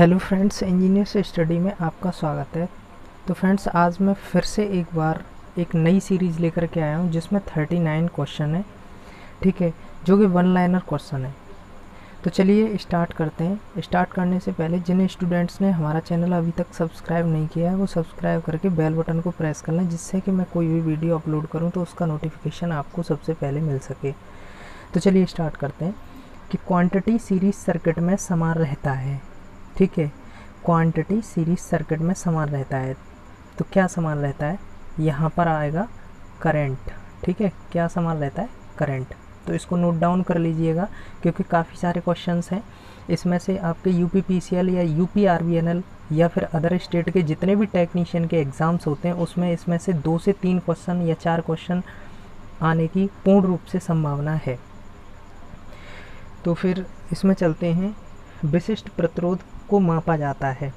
Hello friends, engineers study में आपका स्वागत है। तो फ्रेंड्स, आज मैं फिर से एक बार एक नई सीरीज़ लेकर के आया हूँ जिसमें 39 क्वेश्चन है, ठीक है, जो कि वन लाइनर क्वेश्चन है। तो चलिए स्टार्ट करते हैं। स्टार्ट करने से पहले जिन स्टूडेंट्स ने हमारा चैनल अभी तक सब्सक्राइब नहीं किया है वो सब्सक्राइब करके बेल बटन को प्रेस कर लें, जिससे कि मैं कोई भी वीडियो अपलोड करूँ तो उसका नोटिफिकेशन आपको सबसे पहले मिल सके। तो चलिए स्टार्ट करते हैं कि क्वांटिटी सीरीज सर्किट में समान रहता है, ठीक है। क्वांटिटी सीरीज सर्किट में समान रहता है, तो क्या समान रहता है, यहाँ पर आएगा करंट, ठीक है। क्या समान रहता है, करंट। तो इसको नोट डाउन कर लीजिएगा क्योंकि काफ़ी सारे क्वेश्चंस हैं। इसमें से आपके यूपी पीसीएल या यूपी आरबीएनएल या फिर अदर स्टेट के जितने भी टेक्नीशियन के एग्ज़ाम्स होते हैं उसमें इसमें से 2 से 3 क्वेश्चन या 4 क्वेश्चन आने की पूर्ण रूप से संभावना है। तो फिर इसमें चलते हैं। विशिष्ट प्रतिरोध को मापा जाता है,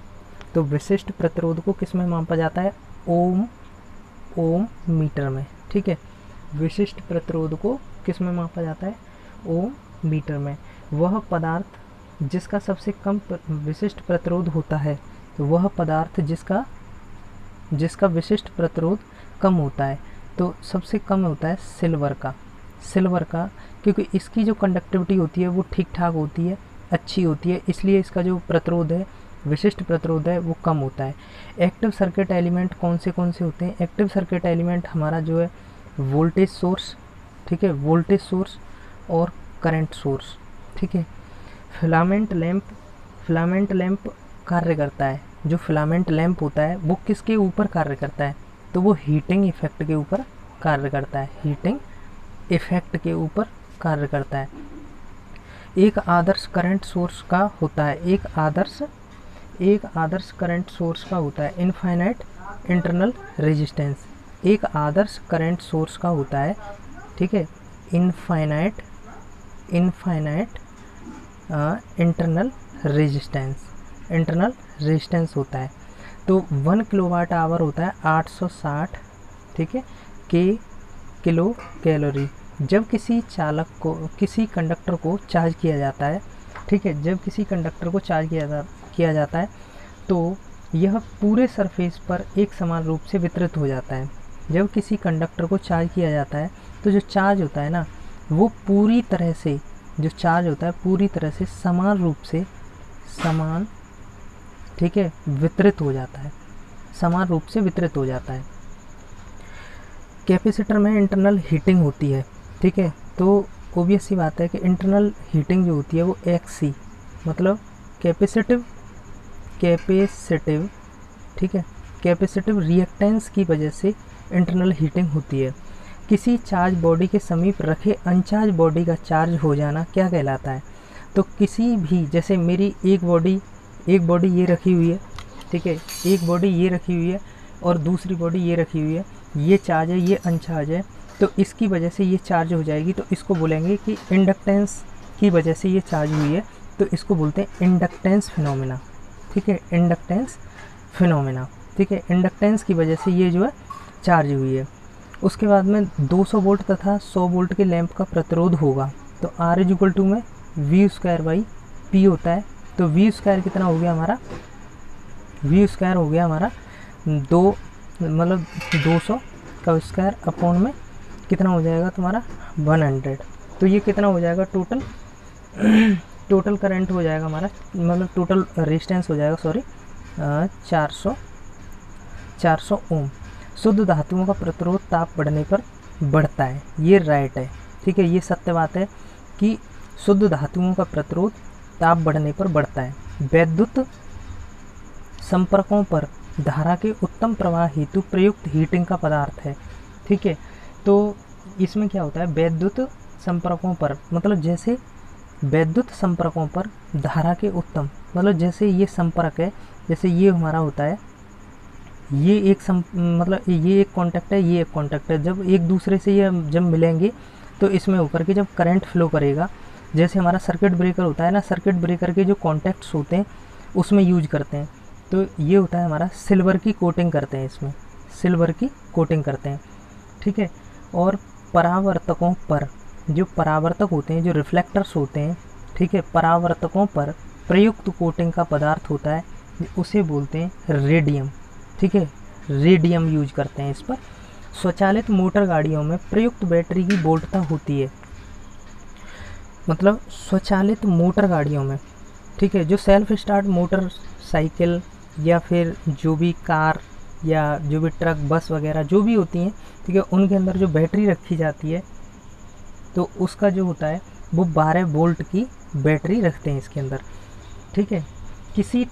तो विशिष्ट प्रतिरोध को किस में मापा जाता है, ओम मीटर में, ठीक है। विशिष्ट प्रतिरोध को किस में मापा जाता है, ओम मीटर में। वह पदार्थ जिसका सबसे कम विशिष्ट प्रतिरोध होता है, तो वह पदार्थ जिसका विशिष्ट प्रतिरोध कम होता है, तो सबसे कम होता है सिल्वर का, क्योंकि इसकी जो कंडक्टिविटी होती है वो ठीक ठाक होती है, अच्छी होती है, इसलिए इसका जो प्रतिरोध है, विशिष्ट प्रतिरोध है, वो कम होता है। एक्टिव सर्किट एलिमेंट कौन से होते हैं, एक्टिव सर्किट एलिमेंट हमारा जो है वोल्टेज सोर्स, ठीक है, वोल्टेज सोर्स और करंट सोर्स, ठीक है। फिलामेंट लैंप कार्य करता है। जो फिलामेंट लैंप होता है वो किसके ऊपर कार्य करता है, तो वो हीटिंग इफेक्ट के ऊपर कार्य करता है, हीटिंग इफेक्ट के ऊपर कार्य करता है। एक आदर्श करंट सोर्स का होता है, एक आदर्श करंट सोर्स का होता है इनफाइनाइट इंटरनल रेजिस्टेंस। एक आदर्श करंट सोर्स का होता है, ठीक है, इनफाइनाइट इंटरनल रेजिस्टेंस होता है। तो 1 किलोवाट आवर होता है 860, ठीक है, किलो कैलोरी। जब किसी कंडक्टर को चार्ज किया जाता है, ठीक है, जब किसी कंडक्टर को चार्ज किया जाता है तो यह पूरे सरफेस पर एक समान रूप से वितरित हो जाता है। जब किसी कंडक्टर को चार्ज किया जाता है तो जो चार्ज होता है ना, वो पूरी तरह से समान रूप से ठीक है, वितरित हो जाता है, समान रूप से वितरित हो जाता है। कैपेसिटर में इंटरनल हीटिंग होती है, ठीक है, तो ऑब्वियस सी बात है कि इंटरनल हीटिंग जो होती है वो एक्सी, मतलब कैपेसिटिव, ठीक है, कैपेसिटिव रिएक्टेंस की वजह से इंटरनल हीटिंग होती है। किसी चार्ज बॉडी के समीप रखे अनचार्ज बॉडी का चार्ज हो जाना क्या कहलाता है, तो किसी भी, जैसे मेरी एक बॉडी ये रखी हुई है, ठीक है, एक बॉडी ये रखी हुई है और दूसरी बॉडी ये रखी हुई है, ये चार्ज है, ये अनचार्ज है, तो इसकी वजह से ये चार्ज हो जाएगी, तो इसको बोलेंगे कि इंडक्टेंस की वजह से ये चार्ज हुई है, तो इसको बोलते हैं इंडक्टेंस फिनोमेना, ठीक है, इंडक्टेंस फिनोमेना, ठीक है, इंडक्टेंस की वजह से ये जो है चार्ज हुई है। उसके बाद में 200 वोल्ट तथा 100 वोल्ट के लैंप का प्रतिरोध होगा, तो R = में V²/P होता है। तो V² कितना हो गया हमारा, V² हो गया हमारा 200 का स्क्वायर अपॉन में कितना हो जाएगा तुम्हारा 100। तो ये कितना हो जाएगा, टोटल करंट हो जाएगा हमारा, मतलब टोटल रेजिस्टेंस हो जाएगा, सॉरी, 400 ओम। शुद्ध धातुओं का प्रतिरोध ताप बढ़ने पर बढ़ता है, ये राइट है, ठीक है, ये सत्य बात है कि शुद्ध धातुओं का प्रतिरोध ताप बढ़ने पर बढ़ता है। वैद्युत संपर्कों पर धारा के उत्तम प्रवाह हेतु प्रयुक्त हीटिंग का पदार्थ है, ठीक है। तो इसमें क्या होता है, वैद्युत संपर्कों पर, मतलब जैसे वैद्युत संपर्कों पर धारा के उत्तम, मतलब जैसे ये संपर्क है, जैसे ये हमारा होता है, ये एक मतलब ये एक कांटेक्ट है, ये एक कांटेक्ट है, जब एक दूसरे से ये जब मिलेंगे तो इसमें होकर के जब करंट फ्लो करेगा, जैसे हमारा सर्किट ब्रेकर होता है ना, सर्किट ब्रेकर के जो कॉन्टैक्ट्स होते हैं उसमें यूज करते हैं, तो ये होता है हमारा सिल्वर की कोटिंग करते हैं, इसमें सिल्वर की कोटिंग करते हैं, ठीक है। और परावर्तकों पर, जो परावर्तक होते हैं, जो रिफ्लेक्टर्स होते हैं, ठीक है, परावर्तकों पर प्रयुक्त कोटिंग का पदार्थ होता है उसे बोलते हैं रेडियम। ठीक है, रेडियम यूज करते हैं इस पर। स्वचालित मोटर गाड़ियों में प्रयुक्त बैटरी की वोल्टता होती है, मतलब स्वचालित मोटर गाड़ियों में, ठीक है, जो सेल्फ स्टार्ट मोटर साइकिल या फिर जो भी कार या जो भी ट्रक बस वगैरह जो भी होती हैं, ठीक है, उनके अंदर जो बैटरी रखी जाती है तो उसका जो होता है वो 12 वोल्ट की बैटरी रखते हैं इसके अंदर। ठीक है, किसी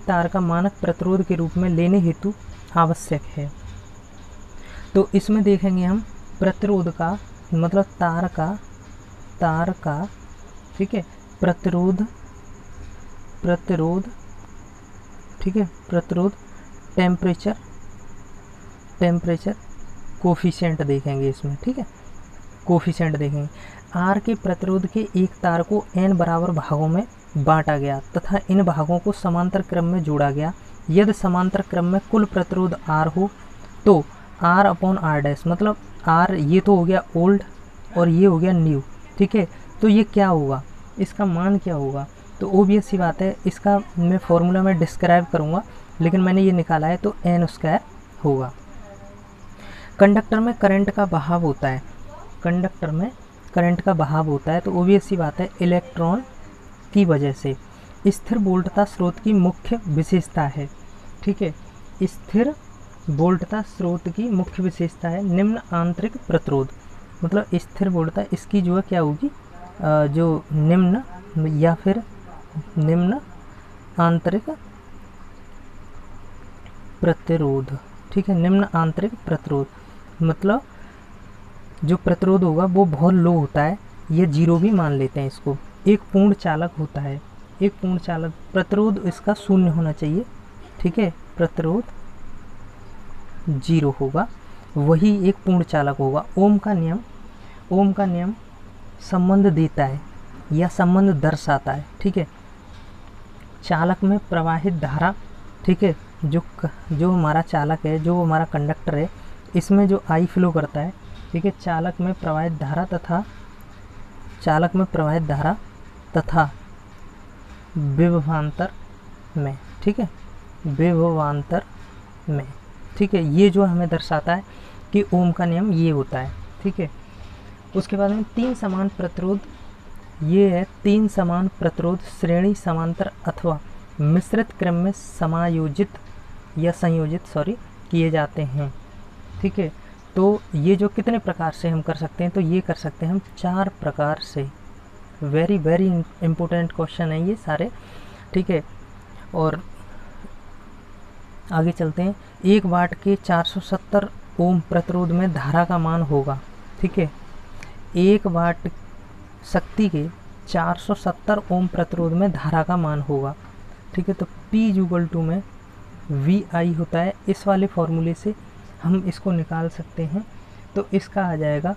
तार का मानक प्रतिरोध के रूप में लेने हेतु आवश्यक है। तो इसमें देखेंगे हम प्रतिरोध का मतलब तार का ठीक है, प्रतिरोध, ठीक है, प्रतिरोध, टेम्परेचर कोफिशिएंट देखेंगे इसमें। ठीक है, कोफिशिएंट देखेंगे। आर के प्रतिरोध के एक तार को n बराबर भागों में बांटा गया तथा इन भागों को समांतर क्रम में जोड़ा गया। यदि समांतर क्रम में कुल प्रतिरोध R हो तो R अपॉन R डैश, मतलब R ये तो हो गया ओल्ड और ये हो गया न्यू। ठीक है, तो ये क्या होगा, इसका मान क्या होगा, तो ओबियस सी बात है, इसका मैं फॉर्मूला में डिस्क्राइब करूँगा, लेकिन मैंने ये निकाला है तो n² होगा। कंडक्टर में करंट का बहाव होता है, कंडक्टर में करंट का बहाव होता है तो ओबियस सी बात है इलेक्ट्रॉन की वजह से। स्थिर वोल्टता स्रोत की मुख्य विशेषता है। ठीक है, स्थिर वोल्टता स्रोत की मुख्य विशेषता है। निम्न आंतरिक प्रतिरोध, मतलब स्थिर वोल्टता इसकी जो है क्या होगी, जो निम्न या फिर निम्न आंतरिक प्रतिरोध। ठीक है, निम्न आंतरिक प्रतिरोध मतलब जो प्रतिरोध होगा वो बहुत लो होता है, ये 0 भी मान लेते हैं इसको। एक पूर्ण चालक होता है, एक पूर्ण चालक प्रतिरोध इसका 0 होना चाहिए। ठीक है, प्रतिरोध 0 होगा, वही एक पूर्ण चालक होगा। ओम का नियम संबंध देता है या संबंध दर्शाता है। ठीक है, चालक में प्रवाहित धारा, ठीक है, जो हमारा चालक है, जो हमारा कंडक्टर है, इसमें जो आई फ्लो करता है, ठीक है, चालक में प्रवाहित धारा तथा विभवांतर में, ठीक है, विभवांतर में, ठीक है, ये जो हमें दर्शाता है कि ओम का नियम ये होता है। ठीक है, उसके बाद में 3 समान प्रतिरोध, ये है 3 समान प्रतिरोध श्रेणी समांतर अथवा मिश्रित क्रम में संयोजित किए जाते हैं। ठीक है, तो ये जो कितने प्रकार से हम कर सकते हैं, तो ये कर सकते हैं हम 4 प्रकार से। वेरी वेरी इम्पोर्टेंट क्वेश्चन है ये सारे। ठीक है, और आगे चलते हैं। 1 वाट के 470 ओम प्रतिरोध में धारा का मान होगा। ठीक है, 1 वाट शक्ति के 470 ओम प्रतिरोध में धारा का मान होगा। ठीक है, तो P में VI होता है, इस वाले फॉर्मूले से हम इसको निकाल सकते हैं, तो इसका आ जाएगा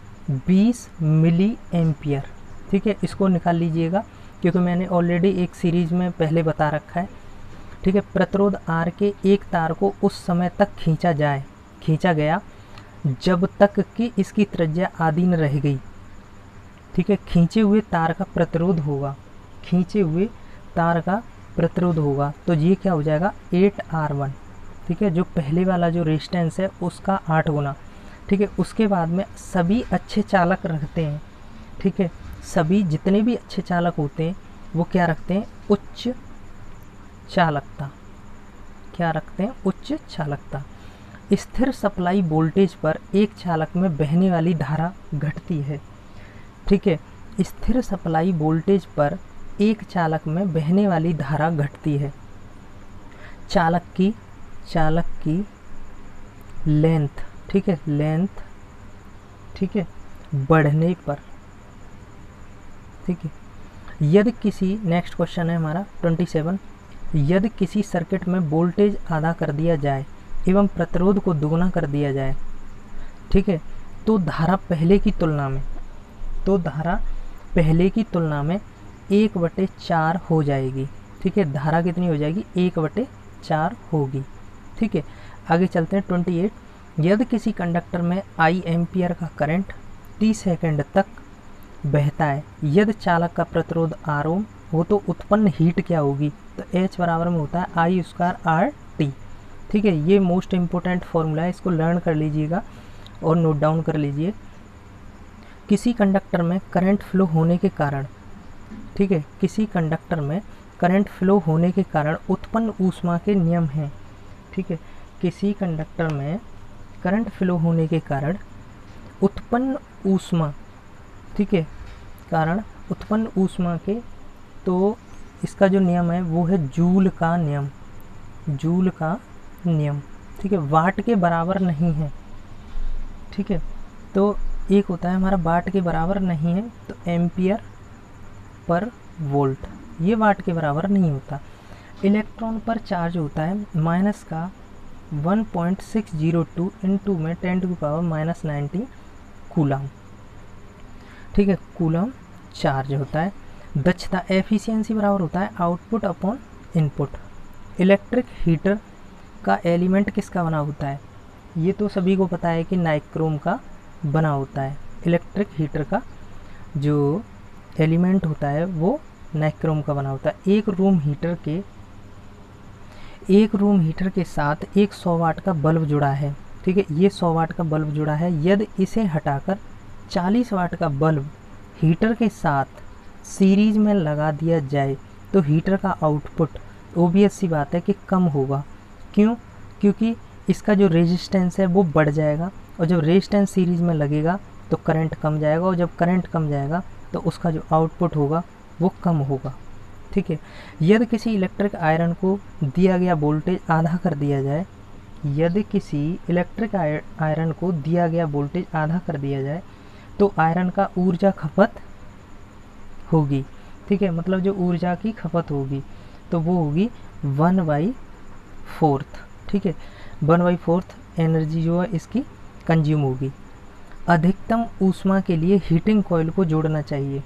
20 मिली एम्पियर। ठीक है, इसको निकाल लीजिएगा क्योंकि मैंने ऑलरेडी एक सीरीज में पहले बता रखा है। ठीक है, प्रतिरोध R के एक तार को उस समय तक खींचा गया जब तक कि इसकी त्रिज्या आधी न रह गई। ठीक है, खींचे हुए तार का प्रतिरोध होगा, तो ये क्या हो जाएगा 8R1। ठीक है, जो पहले वाला जो रेजिस्टेंस है उसका 8 गुना। ठीक है, उसके बाद में सभी अच्छे चालक रखते हैं। ठीक है, सभी जितने भी अच्छे चालक होते हैं वो क्या रखते हैं, उच्च चालकता। क्या रखते हैं, उच्च चालकता। स्थिर सप्लाई वोल्टेज पर एक चालक में बहने वाली धारा घटती है। ठीक है, स्थिर सप्लाई वोल्टेज पर एक चालक में बहने वाली धारा घटती है। चालक की लेंथ, ठीक है, लेंथ, ठीक है, बढ़ने पर। ठीक है, यदि किसी, नेक्स्ट क्वेश्चन है हमारा 27, यदि किसी सर्किट में वोल्टेज आधा कर दिया जाए एवं प्रतिरोध को दुगना कर दिया जाए, ठीक है, तो धारा पहले की तुलना में 1/4 हो जाएगी। ठीक है, धारा कितनी हो जाएगी, 1/4 होगी। ठीक है, आगे चलते हैं 28। यदि किसी कंडक्टर में I एम्पियर का करंट 30 सेकंड तक बहता है, यदि चालक का प्रतिरोध R ओम वो तो उत्पन्न हीट क्या होगी, तो H बराबर में होता है आई स्क्वायर आर टी। ठीक है, ये मोस्ट इम्पोर्टेंट फॉर्मूला है, इसको लर्न कर लीजिएगा और नोट डाउन कर लीजिए। किसी कंडक्टर में करंट फ्लो होने के कारण, ठीक है, किसी कंडक्टर में करंट फ्लो होने के कारण उत्पन्न ऊष्मा के नियम हैं। ठीक है, किसी कंडक्टर में करंट फ्लो होने के कारण उत्पन्न ऊष्मा, ठीक है, कारण उत्पन्न ऊष्मा के, तो इसका जो नियम है वो है जूल का नियम, जूल का नियम। ठीक है, वाट के बराबर नहीं है। ठीक है, तो एक होता है हमारा वाट के बराबर नहीं है, तो एम्पियर पर वोल्ट, ये वाट के बराबर नहीं होता। इलेक्ट्रॉन पर चार्ज होता है माइनस का 1.602 इंटू में 10⁻⁻19 कूलम। ठीक है, कूलम चार्ज होता है। दक्षता एफिशिएंसी बराबर होता है output upon input. Electric heater का एलिमेंट किसका बना होता है, ये तो सभी को पता है कि नाइक्रोम का बना होता है। इलेक्ट्रिक हीटर का जो एलिमेंट होता है वो नाइक्रोम का बना होता है। एक रूम हीटर के साथ एक 100 वाट का बल्ब जुड़ा है। ठीक है, ये 100 वाट का बल्ब जुड़ा है। यदि इसे हटाकर 40 वाट का बल्ब हीटर के साथ सीरीज में लगा दिया जाए तो हीटर का आउटपुट ओबियस सी बात है कि कम होगा। क्यों? क्योंकि इसका जो रेजिस्टेंस है वो बढ़ जाएगा, और जब रेजिस्टेंस सीरीज में लगेगा तो करंट कम जाएगा, और जब करंट कम जाएगा तो उसका जो आउटपुट होगा वो कम होगा। ठीक है, यदि किसी इलेक्ट्रिक आयरन को दिया गया वोल्टेज आधा कर दिया जाए, यदि किसी इलेक्ट्रिक आयरन को दिया गया वोल्टेज आधा कर दिया जाए तो आयरन का ऊर्जा खपत होगी। ठीक है, मतलब जो ऊर्जा की खपत होगी तो वो होगी 1/4। ठीक है, 1/4 एनर्जी जो है इसकी कंज्यूम होगी। अधिकतम ऊष्मा के लिए हीटिंग कॉइल को जोड़ना चाहिए।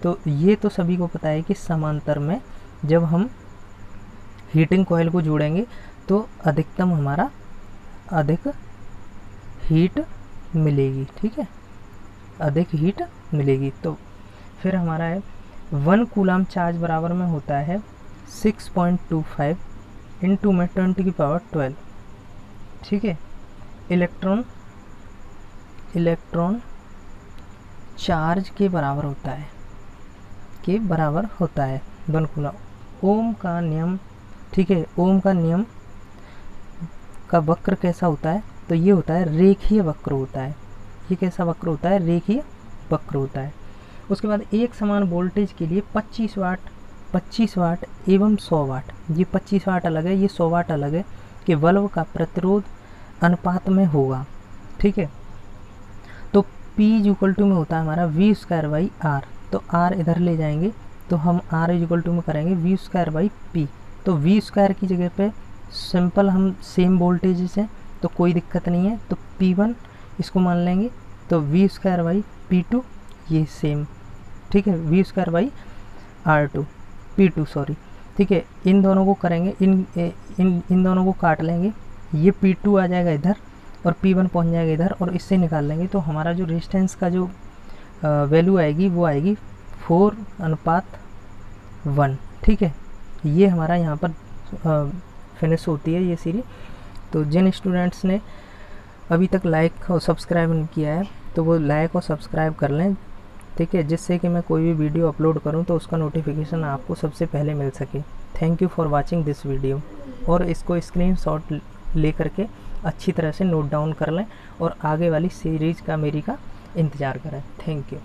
तो ये तो सभी को पता है कि समांतर में जब हम हीटिंग कॉइल को जोड़ेंगे तो अधिकतम हमारा अधिक हीट मिलेगी। ठीक है, अधिक हीट मिलेगी। तो फिर हमारा है 1 कूलम चार्ज बराबर में होता है 6.25 इंटू में 10⁻12। ठीक है, इलेक्ट्रॉन चार्ज के बराबर होता है, 1 कूलम। ओम का नियम, ठीक है, ओम का नियम का वक्र कैसा होता है, तो ये होता है रेखीय वक्र होता है। ये कैसा वक्र होता है? रेखीय वक्र होता है। उसके बाद एक समान वोल्टेज के लिए 25 वाट एवं 100 वाट, ये 25 वाट अलग है, ये 100 वाट अलग है, कि बल्ब का प्रतिरोध अनुपात में होगा। ठीक है, तो P = में होता है हमारा V²/R। तो R इधर ले जाएंगे तो हम R = में करेंगे V²/P। तो V² की जगह पे सिंपल हम सेम वोल्टेज से, तो कोई दिक्कत नहीं है, तो P1 इसको मान लेंगे, तो V²/P2 ये सेम। ठीक है, V²/R2 P2 सॉरी। ठीक है, इन दोनों को करेंगे, इन दोनों को काट लेंगे, ये P2 आ जाएगा इधर और P1 पहुंच जाएगा इधर, और इससे निकाल लेंगे तो हमारा जो रेजिस्टेंस का जो वैल्यू आएगी वो आएगी 4:1। ठीक है, ये हमारा यहाँ पर फिनिश होती है ये सीरीज। तो जिन स्टूडेंट्स ने अभी तक लाइक और सब्सक्राइब नहीं किया है तो वो लाइक और सब्सक्राइब कर लें। ठीक है, जिससे कि मैं कोई भी वीडियो अपलोड करूं तो उसका नोटिफिकेशन आपको सबसे पहले मिल सके। Thank you for watching this video. और इसको स्क्रीनशॉट ले करके अच्छी तरह से नोट डाउन कर लें और आगे वाली सीरीज़ का मेरी का इंतज़ार करें। Thank you.